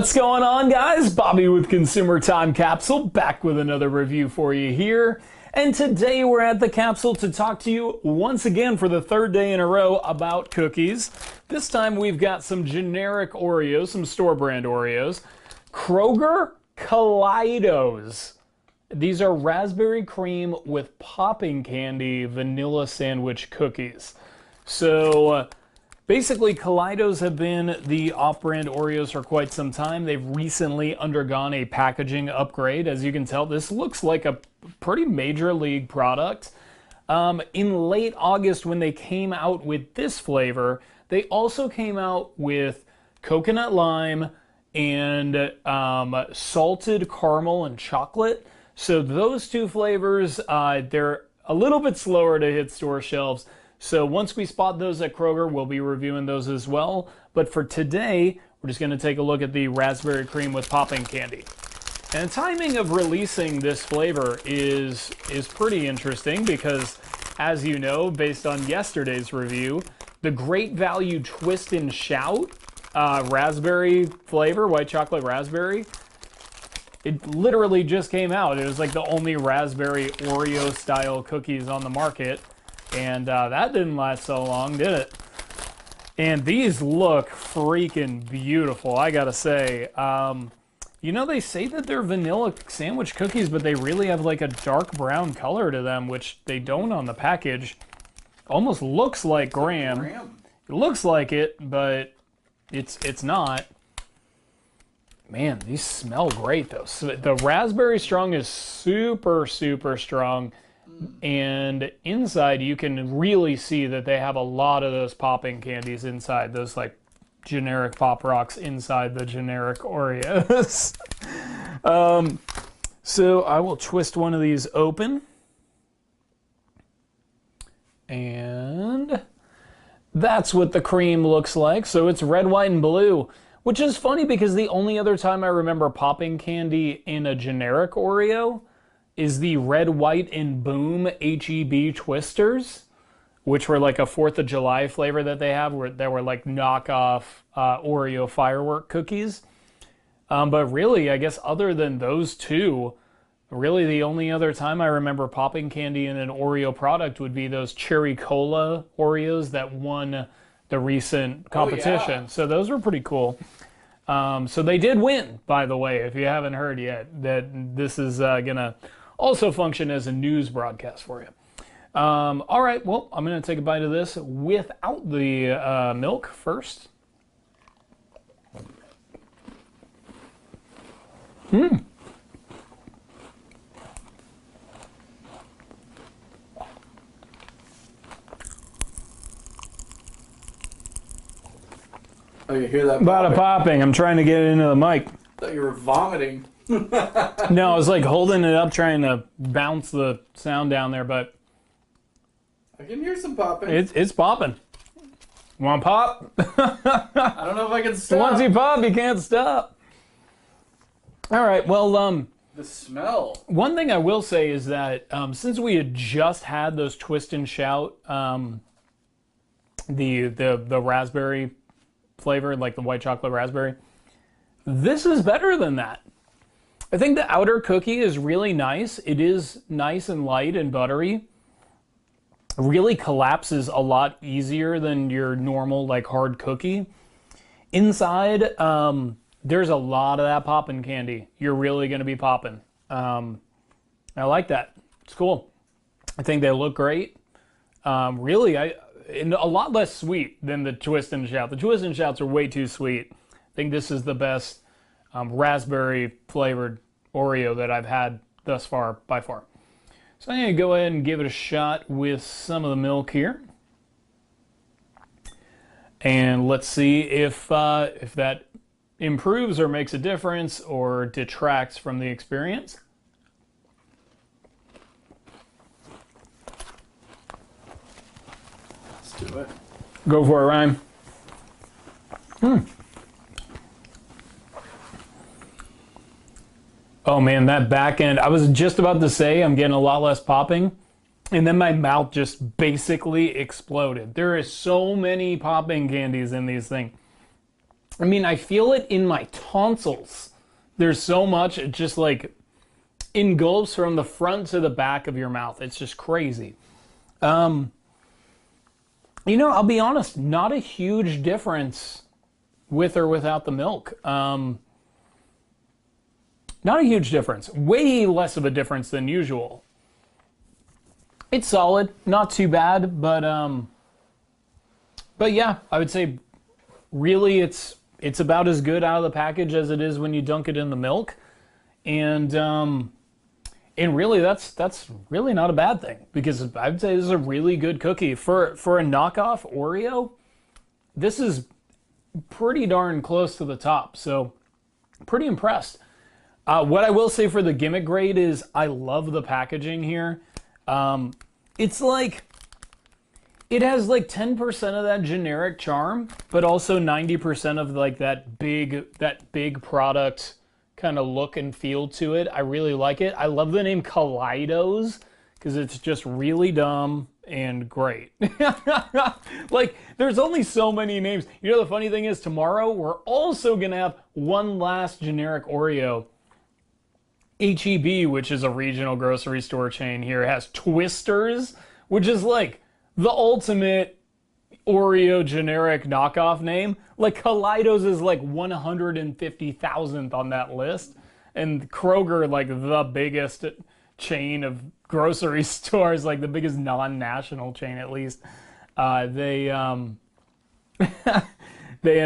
What's going on, guys? Bobby with Consumer Time Capsule, back with another review for you here. And today we're at the Capsule to talk to you once again for the third day in a row about cookies. This time we've got some generic Oreos, some store brand Oreos. Kroger Kaleidos. These are raspberry cream with popping candy vanilla sandwich cookies. So basically, Kaleidos have been the off-brand Oreos for quite some time. They've recently undergone a packaging upgrade. As you can tell, this looks like a pretty major league product. In late August, when they came out with this flavor, they also came out with coconut lime and salted caramel and chocolate. So those two flavors, they're a little bit slower to hit store shelves. So once we spot those at Kroger, we'll be reviewing those as well. But for today, we're just going to take a look at the raspberry cream with popping candy. And the timing of releasing this flavor is pretty interesting because, as you know, based on yesterday's review, the Great Value Twist and Shout raspberry flavor, white chocolate raspberry, it literally just came out. It was like the only raspberry Oreo style cookies on the market. And that didn't last so long, did it? And these look freaking beautiful, I gotta say. You know, they say that they're vanilla sandwich cookies, but they really have like a dark brown color to them, which they don't on the package. Almost looks like graham. It looks like it, but it's not. Man, these smell great though. So the raspberry strong is super, super strong. And inside you can really see that they have a lot of those popping candies inside, those like generic Pop Rocks inside the generic Oreos. So I will twist one of these open. And that's what the cream looks like. So it's red, white, and blue, which is funny because the only other time I remember popping candy in a generic Oreo is the red, white, and boom HEB twisters, which were like a 4th of July flavor that they have, that were like knockoff Oreo firework cookies. But really, I guess other than those two, really the only other time I remember popping candy in an Oreo product would be those cherry cola Oreos that won the recent competition. Oh, yeah. So those were pretty cool. So they did win, by the way, if you haven't heard yet, that this is gonna also function as a news broadcast for you. All right, well, I'm going to take a bite of this without the milk first. Oh, you hear that? A lot of popping. I'm trying to get it into the mic. I thought you were vomiting. No, I was like holding it up, trying to bounce the sound down there, but I can hear some popping. It's popping. Want pop? I don't know if I can stop. Once you pop, you can't stop. All right, well, the smell. one thing I will say is that since we had just had those Twist and Shout, the raspberry flavor, like the white chocolate raspberry, this is better than that. I think the outer cookie is really nice. It is nice and light and buttery. It really collapses a lot easier than your normal like hard cookie. Inside, there's a lot of that popping candy. You're really going to be popping. I like that. It's cool. I think they look great. Really, and a lot less sweet than the Twist and Shout. The Twist and Shouts are way too sweet. I think this is the best raspberry flavored Oreo that I've had thus far, by far. So I'm going to go ahead and give it a shot with some of the milk here. And let's see if that improves or makes a difference or detracts from the experience. Let's do it. Go for it, Ryan. Oh man, that back end, I was just about to say I'm getting a lot less popping, and then my mouth just basically exploded. There is so many popping candies in these things. I mean, I feel it in my tonsils. There's so much, it just like engulfs from the front to the back of your mouth. It's just crazy. You know, I'll be honest, not a huge difference with or without the milk. Not a huge difference. Way less of a difference than usual. It's solid, not too bad, but yeah, I would say really it's about as good out of the package as it is when you dunk it in the milk. And really that's really not a bad thing, because I would say this is a really good cookie for a knockoff Oreo. This is pretty darn close to the top, so pretty impressed. What I will say for the gimmick grade is I love the packaging here. It's like, it has like 10% of that generic charm, but also 90% of like that big product kind of look and feel to it. I really like it. I love the name Kaleidos because it's just really dumb and great. Like, there's only so many names. You know, the funny thing is, tomorrow we're also gonna have one last generic Oreo. HEB, which is a regional grocery store chain here, has Twisters, which is like the ultimate Oreo generic knockoff name. Like, Kaleidos is like 150,000th on that list. And Kroger, like the biggest chain of grocery stores, like the biggest non-national chain at least, they end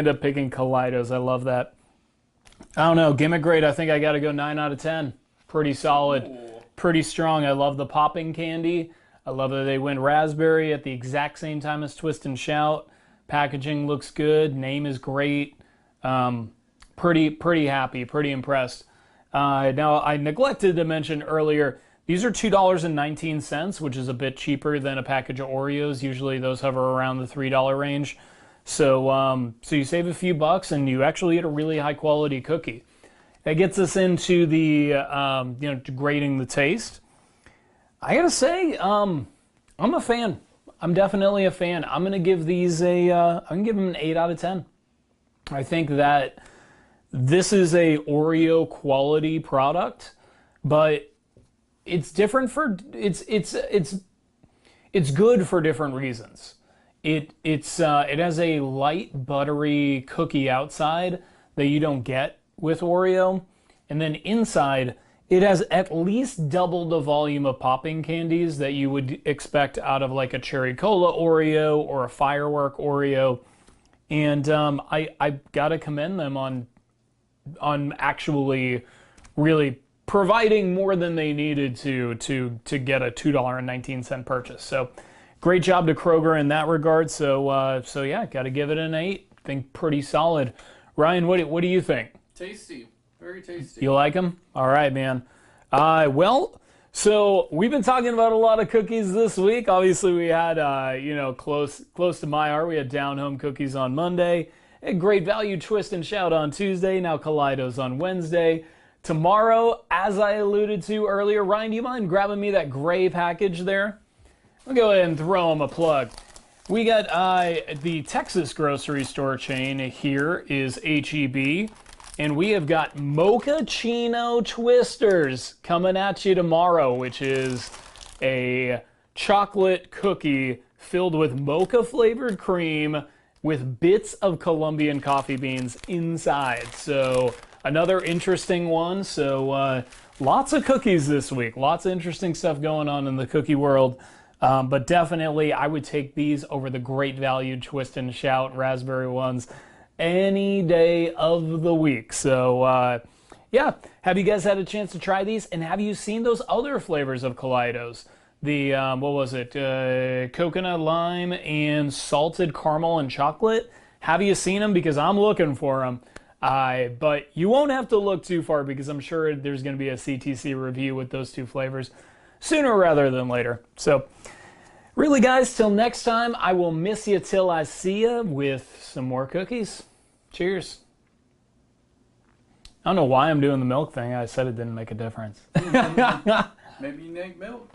up picking Kaleidos. I love that. I don't know, gimmick grade, I think I gotta go 9 out of 10. Pretty solid, pretty strong. I love the popping candy. I love that they went raspberry at the exact same time as Twist and Shout. Packaging looks good. Name is great. Pretty happy, pretty impressed. Now, I neglected to mention earlier, these are $2.19, which is a bit cheaper than a package of Oreos. Usually those hover around the $3 range. So you save a few bucks and you actually get a really high quality cookie. That gets us into the, grading the taste. I gotta say, I'm a fan. I'm definitely a fan. I'm gonna give these I'm gonna give them an 8 out of 10. I think that this is a Oreo quality product, but it's different for, it's good for different reasons. It has a light buttery cookie outside that you don't get with Oreo, and then inside it has at least double the volume of popping candies that you would expect out of like a cherry cola Oreo or a firework Oreo. And I gotta commend them on actually really providing more than they needed to get a $2.19 purchase. So great job to Kroger in that regard. So yeah, gotta give it an 8. Think pretty solid. Ryan, what do you think? Tasty. Very tasty. You like them? All right, man. Well, so we've been talking about a lot of cookies this week. Obviously, we had, close to my heart, we had Down Home cookies on Monday, a Great Value Twist and Shout on Tuesday, now Kaleidos on Wednesday. Tomorrow, as I alluded to earlier, Ryan, do you mind grabbing me that gray package there? I'll go ahead and throw them a plug. We got the Texas grocery store chain here is HEB. And we have got Mochaccino Twisters coming at you tomorrow, which is a chocolate cookie filled with mocha-flavored cream with bits of Colombian coffee beans inside. So another interesting one. So lots of cookies this week. Lots of interesting stuff going on in the cookie world. But definitely, I would take these over the Great Value Twist and Shout raspberry ones any day of the week. So yeah, have you guys had a chance to try these? And have you seen those other flavors of Kaleidos? The what was it, coconut, lime, and salted caramel and chocolate? Have you seen them? Because I'm looking for them. But you won't have to look too far, because I'm sure there's going to be a CTC review with those two flavors sooner rather than later. So really, guys, till next time, I will miss you till I see you with some more cookies. Cheers. I don't know why I'm doing the milk thing. I said it didn't make a difference. Maybe you need milk.